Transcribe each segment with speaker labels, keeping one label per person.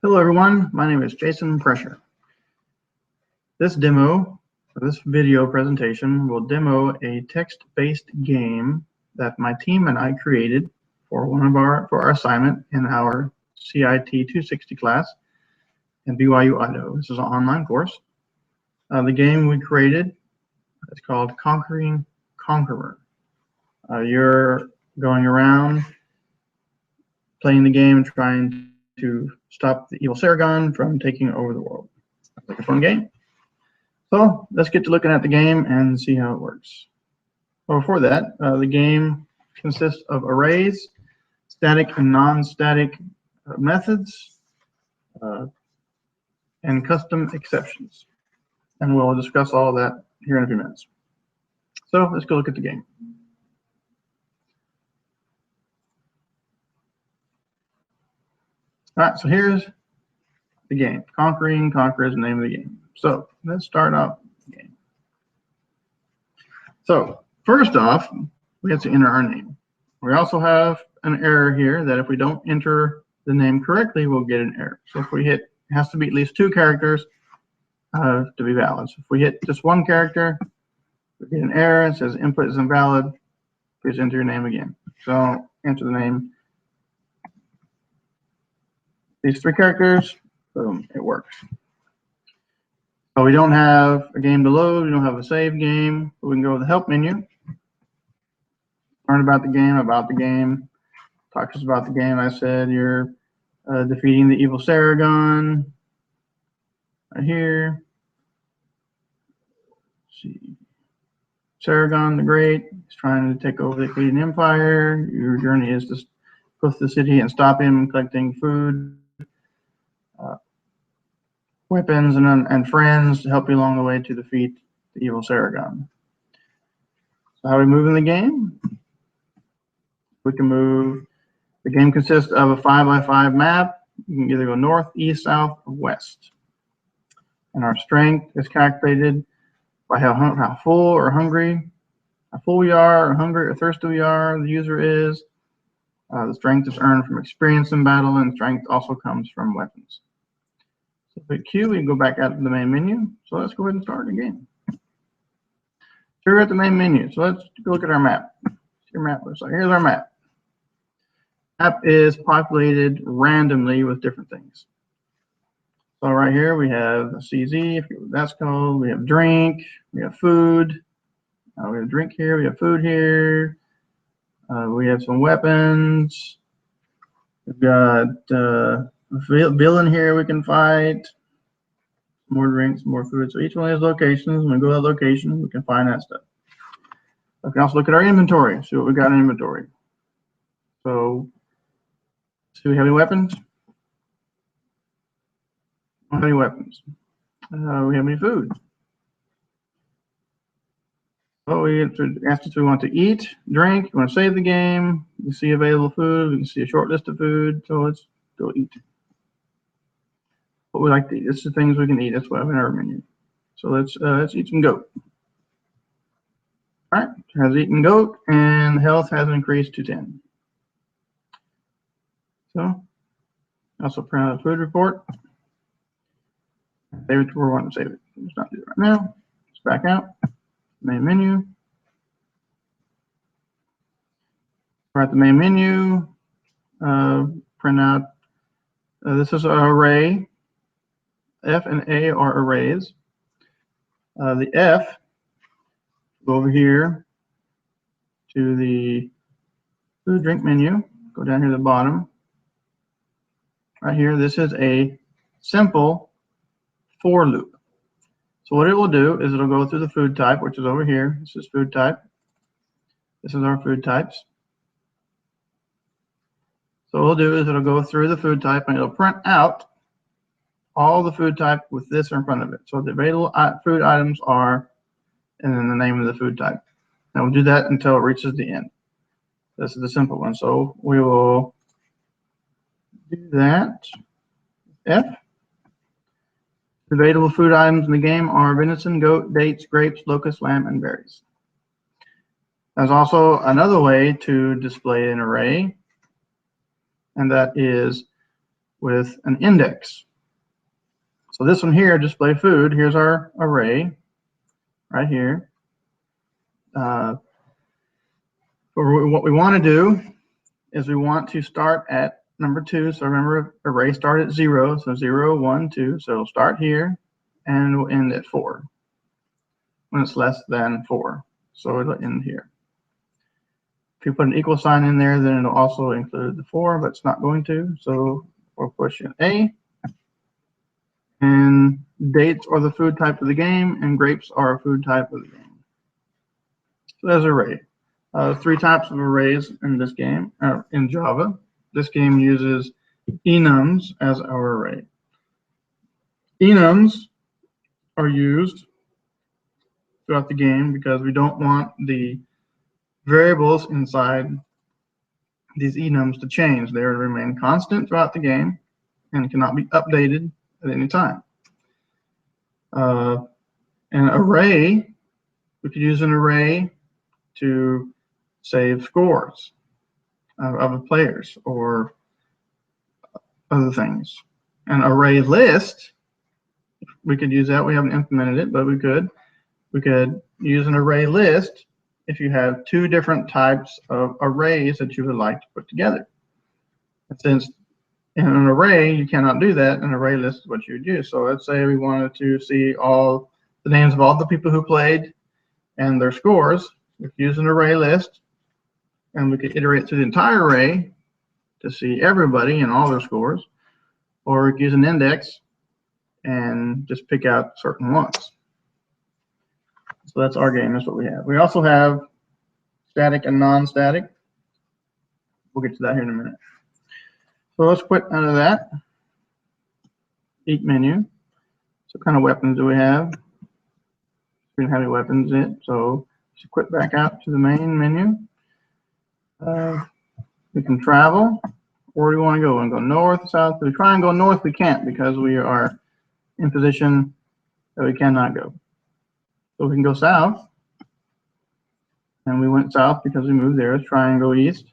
Speaker 1: Hello everyone, my name is Jason Prescher. This video presentation will demo a text-based game that my team and I created for our assignment in our CIT 260 class in BYU Idaho. This is an online course. The game we created is called Conquering Conqueror. You're going around playing the game, trying to stop the evil Saragon from taking over the world. Sounds like a fun game. So let's get to looking at the game and see how it works. Well, before that, the game consists of arrays, static and non-static methods, and custom exceptions. And we'll discuss all of that here in a few minutes. So let's go look at the game. All right, so here's the game. Conquering Conqueror is the name of the game. So let's start off the game. So first off, we have to enter our name. We also have an error here that if we don't enter the name correctly, we'll get an error. So if we hit, it has to be at least 2 characters to be valid. So if we hit just 1 character, we get an error. It says input is invalid. Please enter your name again. So enter the name. These 3 characters, boom, it works. So we don't have a game to load, we don't have a save game, but we can go to the help menu, learn about the game, talk to us about the game. I said you're defeating the evil Saragon right here. Let's see. Saragon the Great is trying to take over the Akkadian Empire. Your journey is to go to the city and stop him collecting food, weapons, and friends to help you along the way to defeat the evil Saragon. So how we move in the game? We can move. The game consists of a 5x5 map. You can either go north, east, south, or west. And our strength is calculated by how full or hungry, how full we are, or hungry or thirsty we are, the user is. The strength is earned from experience in battle, and strength also comes from weapons. So if we hit Q, we can go back out to the main menu. So let's go ahead and start the game. So we're at the main menu. So let's go look at our map. Your map looks like. Here's our map. Map is populated randomly with different things. So right here we have CZ, if that's called. We have drink, we have food. We have drink here, we have food here. We have some weapons. We've got villain here we can fight. More drinks, more food. So each one of these locations, when we go to that location, we can find that stuff. We can also look at our inventory, see what we got in inventory. So, do we have any weapons? Don't have any weapons. We have any food? So we asked if we want to eat, drink, we want to save the game. You see available food. We can see a short list of food. So let's go eat. What we like to eat. This is the things we can eat. That's what I have in our menu. So let's eat some goat. All right, has eaten goat, and health has increased to 10. So also print out a food report. Save it to where we want to save it. Let's not do it right now. Let's back out. Main menu. We're at the main menu. Print out. This is our array. F and A are arrays. The F, go over here to the food drink menu. Go down here to the bottom. Right here, this is a simple for loop. So what it will do is it'll go through the food type, which is over here. This is food type. This is our food types. So what it'll do is it'll go through the food type and it'll print out all the food type with this in front of it. So the available food items are, and then the name of the food type. And we'll do that until it reaches the end. This is the simple one. So we will do that. F. The available food items in the game are venison, goat, dates, grapes, locusts, lamb, and berries. There's also another way to display an array, and that is with an index. So this one here, display food, here's our array right here. What we want to do is we want to start at number 2. So remember, array start at 0. So 0, 1, 2. So it'll start here and we'll end at 4 when it's less than 4. So it'll end here. If you put an equal sign in there, then it'll also include the 4, but it's not going to. So we'll push in A. And dates are the food type of the game, and grapes are a food type of the game. So there's array. 3 types of arrays in this game, in Java. This game uses enums as our array. Enums are used throughout the game because we don't want the variables inside these enums to change. They remain constant throughout the game and cannot be updated at any time. An array, we could use an array to save scores of other players or other things. An array list, we could use that. We haven't implemented it, but we could. We could use an array list if you have 2 different types of arrays that you would like to put together. And since in an array, you cannot do that. An array list is what you would use. So let's say we wanted to see all the names of all the people who played and their scores. We could use an array list, and we could iterate through the entire array to see everybody and all their scores. Or we could use an index and just pick out certain ones. So that's our game. That's what we have. We also have static and non-static. We'll get to that here in a minute. So let's quit out of that. Eat menu. So what kind of weapons do we have? We don't have any weapons in it. So let's quit back out to the main menu. We can travel. Where do we want to go? We want to go north, south. If we try and go north, we can't because we are in position that we cannot go. So we can go south. And we went south because we moved there. Let's try and go east.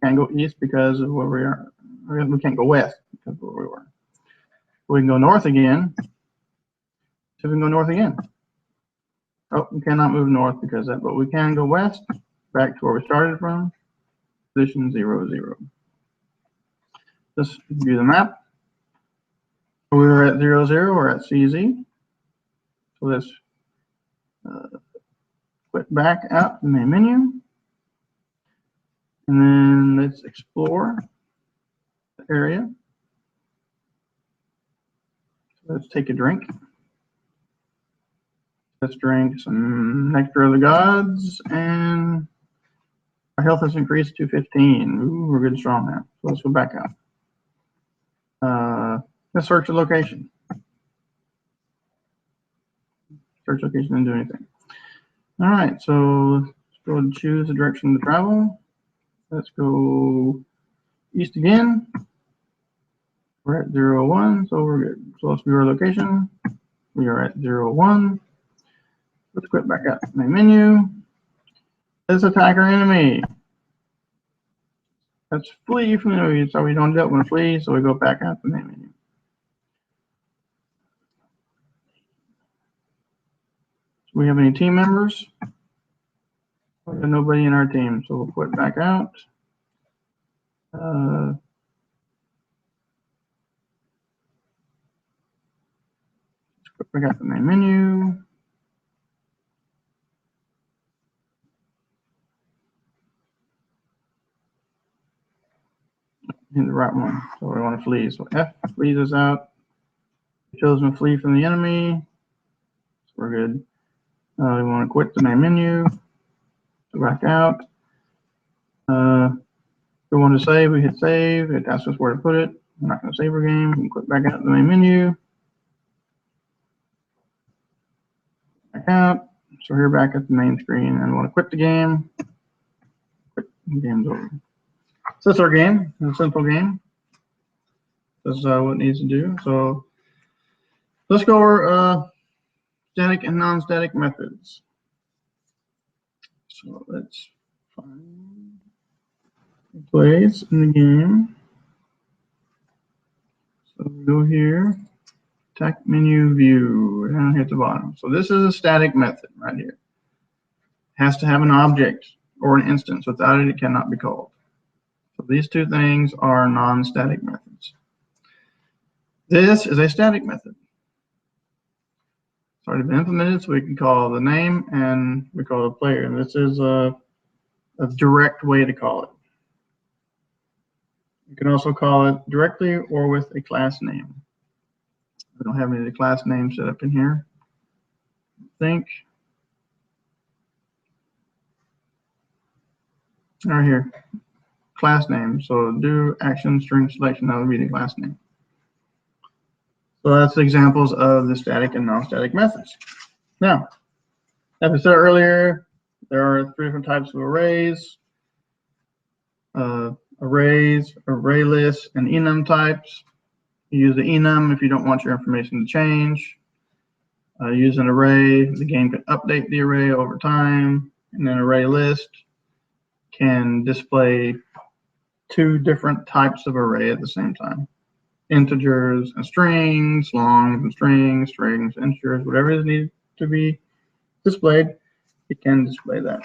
Speaker 1: Can't go east because of where we are. We can't go west because of where we were. We can go north again. So we can go north again. Oh, we cannot move north because of that, but we can go west, back to where we started from, position 0, 0. Let's view the map. We were at 0, 0, we're at CZ. So let's quit back out to the main menu. And then let's explore the area. So let's take a drink. Let's drink some Nectar of the Gods, and our health has increased to 15. Ooh, we're good and strong now. So let's go back out. Let's search a location. Search location didn't do anything. All right, so let's go and choose the direction to travel. Let's go east again. We're at 0, 1, so we're good. So let's view our location. We are at 0, 1. Let's quit back out to the main menu. Let's attack our enemy. Let's flee from the enemy. So we don't do that when we flee, so we go back out to the main menu. Do we have any team members? We have nobody in our team, so we'll quit back out. Let's quit back out to the main menu. In the right one, so we want to flee. So F flees us out. Chosen to flee from the enemy. So we're good. We want to quit the main menu. Go back out. We want to save. We hit save. It asks us where to put it. We're not going to save our game. We can quit back out the main menu. Back out. So here back at the main screen, and we want to quit the game. Quit. The game's over. So that's our game. It's a simple game. That's what it needs to do. So let's go over static and non-static methods. So let's find a place in the game. go here, attack menu view, down here at the bottom. So this is a static method right here. It has to have an object or an instance. Without it, it cannot be called. So these two things are non-static methods. This is a static method. It's already been implemented, so we can call the name and we call the player. And this is a direct way to call it. You can also call it directly or with a class name. We don't have any of the class names set up in here, I think. Right here, class name. So do action string selection, that would be the class name. So that's examples of the static and non-static methods. Now, as I said earlier, there are 3 different types of arrays. Arrays, array lists, and enum types. You use the enum if you don't want your information to change. Use an array, the game can update the array over time, and an array list can display 2 different types of array at the same time. Integers and strings, longs and strings, strings, integers, whatever is needed to be displayed, it can display that.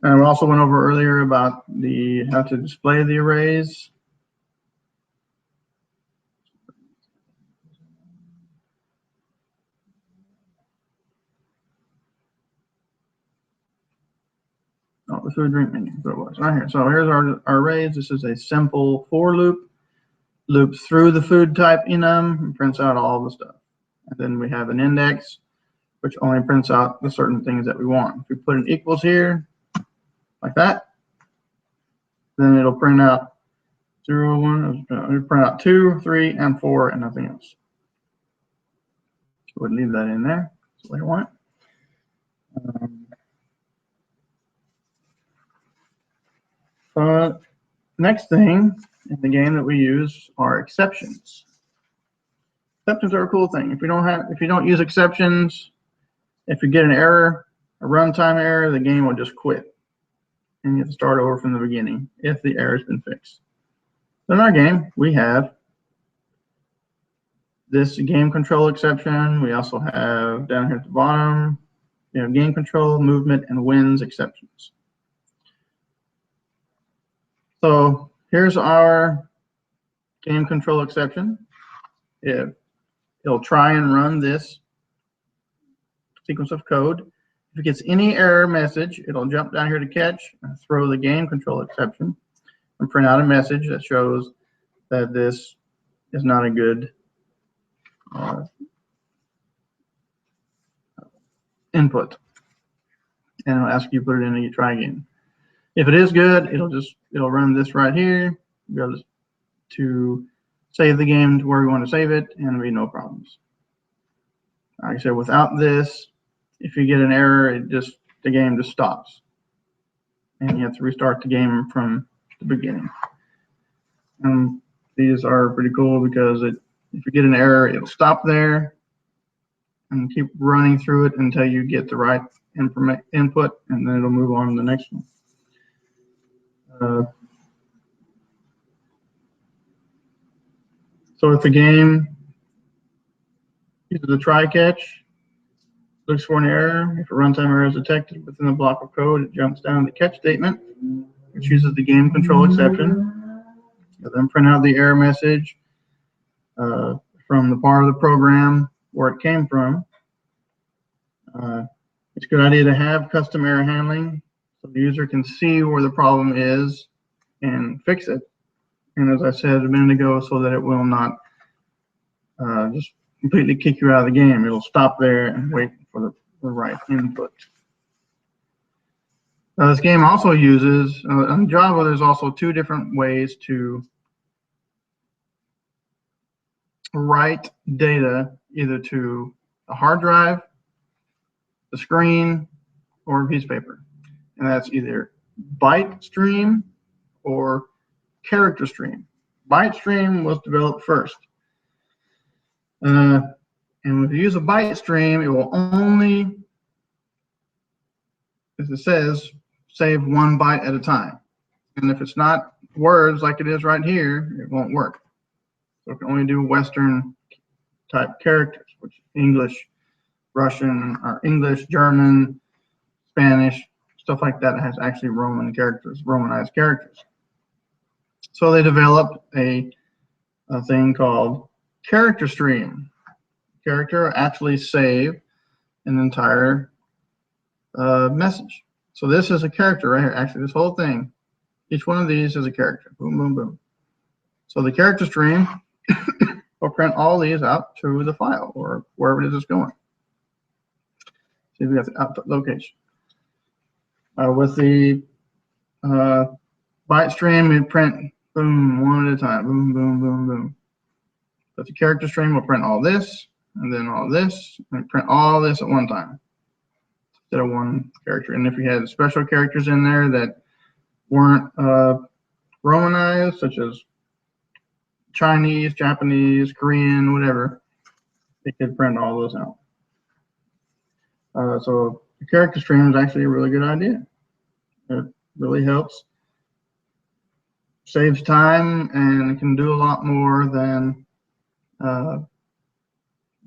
Speaker 1: And we also went over earlier about how to display the arrays. Oh, the food drink menu, so it was right here. So here's our arrays. This is a simple for loop. Loops through the food type enum and prints out all the stuff. And then we have an index, which only prints out the certain things that we want. If we put an equals here, like that, then it'll print out 0, 1, it'll print out 2, 3, and 4, and nothing else. So we'd leave that in there. That's what I want. Next thing in the game that we use are exceptions. Exceptions are a cool thing. If you don't use exceptions, if you get an error, a runtime error, the game will just quit. And you have to start over from the beginning if the error's been fixed. So in our game, we have this game control exception. We also have down here at the bottom, you know, game control, movement, and wins exceptions. So here's our game control exception. It'll try and run this sequence of code. If it gets any error message, it'll jump down here to catch and throw the game control exception and print out a message that shows that this is not a good input. And it'll ask you to put it in and you try again. If it is good, it'll run this right here. You'll be able to save the game to where we want to save it, and there'll be no problems. Like I said, without this, if you get an error, the game just stops, and you have to restart the game from the beginning. And these are pretty cool because if you get an error, it'll stop there and keep running through it until you get the right input, and then it'll move on to the next one. So if the game uses a try catch, looks for an error, if a runtime error is detected within the block of code, it jumps down to the catch statement, which uses the game control exception. It'll then print out the error message from the part of the program where it came from. It's a good idea to have custom error handling so the user can see where the problem is and fix it. And as I said a minute ago, so that it will not just completely kick you out of the game. It'll stop there and wait for the right input. Now this game also uses, on Java, there's also 2 different ways to write data either to a hard drive, the screen, or a piece of paper. And that's either byte stream or character stream. Byte stream was developed first. And if you use a byte stream, it will only, as it says, save 1 byte at a time. And if it's not words like it is right here, it won't work. So it can only do Western type characters, which English, Russian, or English, German, Spanish, stuff like that has actually Roman characters, Romanized characters. So they developed a thing called character stream. Character actually save an entire message. So this is a character right here. Actually, this whole thing, each one of these is a character. Boom, boom, boom. So the character stream will print all these out to the file or wherever it is it's going. See, we got the output location. With the byte stream, we print boom, one at a time. Boom, boom, boom, boom. But the character stream will print all this, and then all this, and print all this at one time instead of one character. And if you had special characters in there that weren't Romanized, such as Chinese, Japanese, Korean, whatever, it could print all those out. So the character stream is actually a really good idea. It really helps, saves time, and it can do a lot more than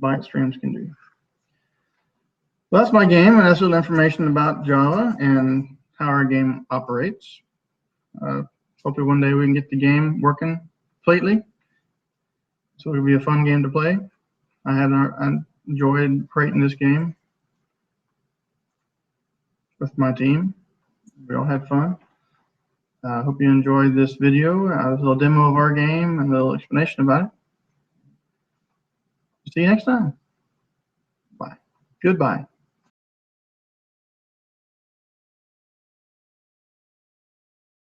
Speaker 1: byte streams can do. Well, that's my game, and that's a little information about Java and how our game operates. Hopefully one day we can get the game working completely. So it'll be a fun game to play. I enjoyed creating this game with my team. We all had fun. I hope you enjoyed this video. A little demo of our game and a little explanation about it. See you next time. Bye. Goodbye.